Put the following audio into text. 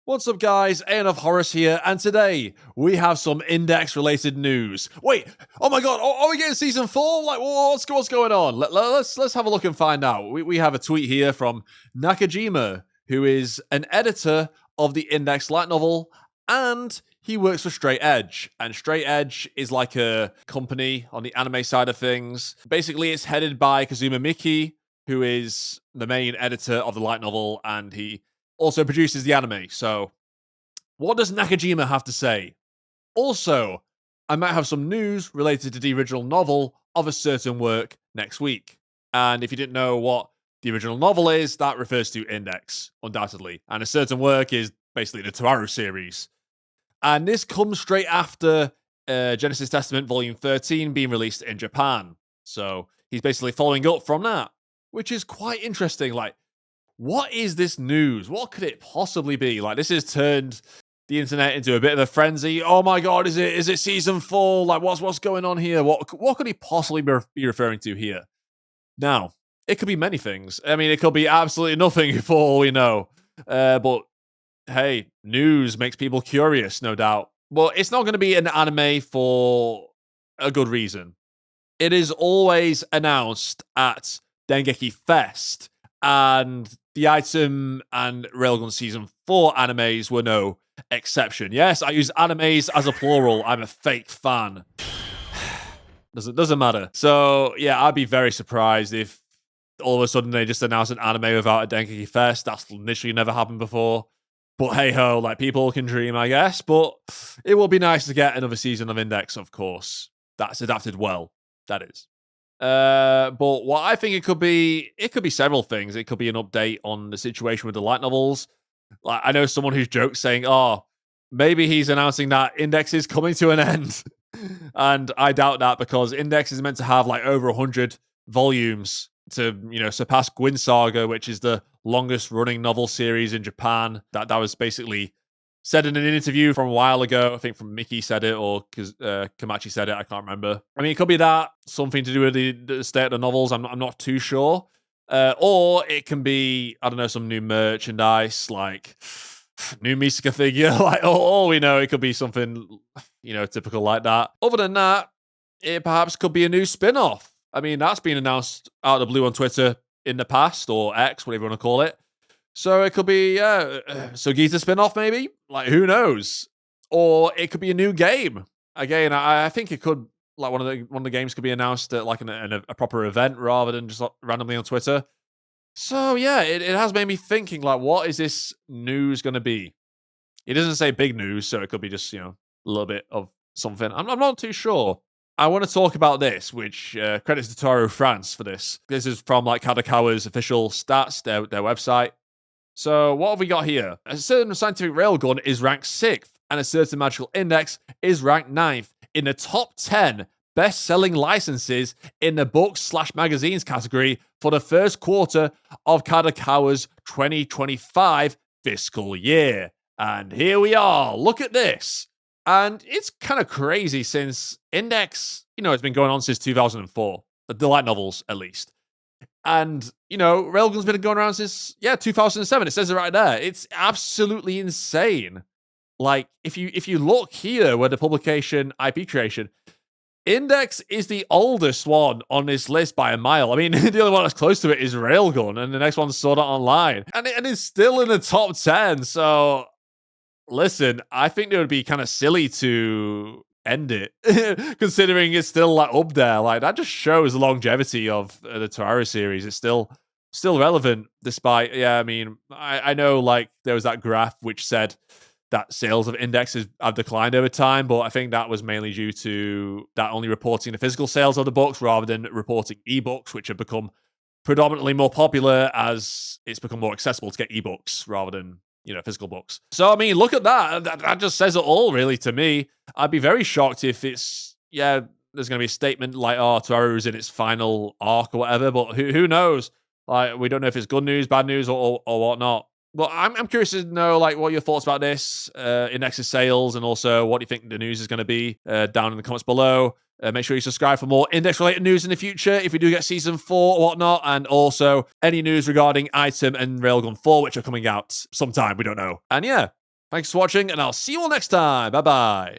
What's up, guys? Aeon of Horus here, and today we have some index-related news. Wait, oh my god, are we getting season 4? Like, what's going on? Let's have a look and find out. We have a tweet here from Nakajima, who is an editor of the Index light novel, and he works for Straight Edge. And Straight Edge is like a company on the anime side of things. Basically, it's headed by Kazuma Miki, who is the main editor of the light novel, and he also produces the anime. So what does Nakajima have to say? Also, I might have some news related to the original novel of a certain work next week. And if you didn't know what the original novel is, that refers to Index, undoubtedly. And a certain work is basically the Toaru series. And this comes straight after Genesis Testament Volume 13 being released in Japan. So he's basically following up from that, which is quite interesting. Like, what is this news? What could it possibly be? Like, this has turned the internet into a bit of a frenzy. Oh my god, is it season 4? Like, what's going on here? What could he possibly be referring to here? Now, it could be many things. I mean, it could be absolutely nothing for all we know. But hey, news makes people curious, no doubt. But it's not going to be an anime for a good reason. It is always announced at Dengeki Fest, and the Item and Railgun Season 4 animes were no exception. Yes, I use animes as a plural. I'm a fake fan. Doesn't matter. So, yeah, I'd be very surprised if all of a sudden they just announce an anime without a Dengeki Fest. That's literally never happened before. But hey-ho, like, people can dream, I guess. But it will be nice to get another season of Index, of course. That's adapted well. That is. But what I think it could be several things. It could be an update on the situation with the light novels. Like, I know someone who's joked saying, "Oh, maybe he's announcing that Index is coming to an end," and I doubt that, because Index is meant to have like over 100 volumes to, surpass Gwyn Saga, which is the longest running novel series in Japan. That was basically said in an interview from a while ago. I think from Mickey said it, or Kamachi said it. I can't remember. I mean, it could be that, something to do with the state of the novels. I'm not too sure. Or it can be, I don't know, some new merchandise, like new Misaka figure. Like, all we know, it could be something, typical like that. Other than that, it perhaps could be a new spin-off. I mean, that's been announced out of the blue on Twitter in the past, or X, whatever you want to call it. So it could be, Sugita spin-off, maybe? Like, who knows? Or it could be a new game. Again, I think it could, like, one of the games could be announced at, like, a proper event rather than just randomly on Twitter. So, yeah, it has made me thinking, like, what is this news going to be? It doesn't say big news, so it could be just, a little bit of something. I'm not too sure. I want to talk about this, which credits to Toaru France for this. This is from, like, Kadokawa's official stats, their website. So, what have we got here? A Certain Scientific Railgun is ranked 6th, and a Certain Magical Index is ranked 9th in the top 10 best-selling licenses in the books/magazines category for the first quarter of Kadokawa's 2025 fiscal year. And here we are. Look at this. And it's kind of crazy, since Index, it's been going on since 2004. The light novels, at least. And, Railgun's been going around since, 2007. It says it right there. It's absolutely insane. Like, if you look here where the publication IP creation, Index is the oldest one on this list by a mile. I mean, the only one that's close to it is Railgun, and the next one's Sword Art Online. And it's still in the top 10. So, listen, I think it would be kind of silly to end it, considering it's still, like, up there. Like, that just shows the longevity of the Toaru series. It's still relevant, despite, I know, like, there was that graph which said that sales of Indexes have declined over time, but I think that was mainly due to that only reporting the physical sales of the books rather than reporting ebooks, which have become predominantly more popular as it's become more accessible to get ebooks rather than physical books. So, I mean, look at that. That just says it all, really, to me. I'd be very shocked if it's, there's going to be a statement like, oh, Toaru's in its final arc or whatever, but who knows? Like, we don't know if it's good news, bad news, or whatnot. But I'm curious to know, like, what your thoughts about this, Index's sales, and also what do you think the news is going to be down in the comments below. Make sure you subscribe for more Index-related news in the future if we do get Season 4 or whatnot, and also any news regarding Item and Railgun 4, which are coming out sometime, we don't know. And yeah, Thanks for watching, and I'll see you all next time. Bye-bye.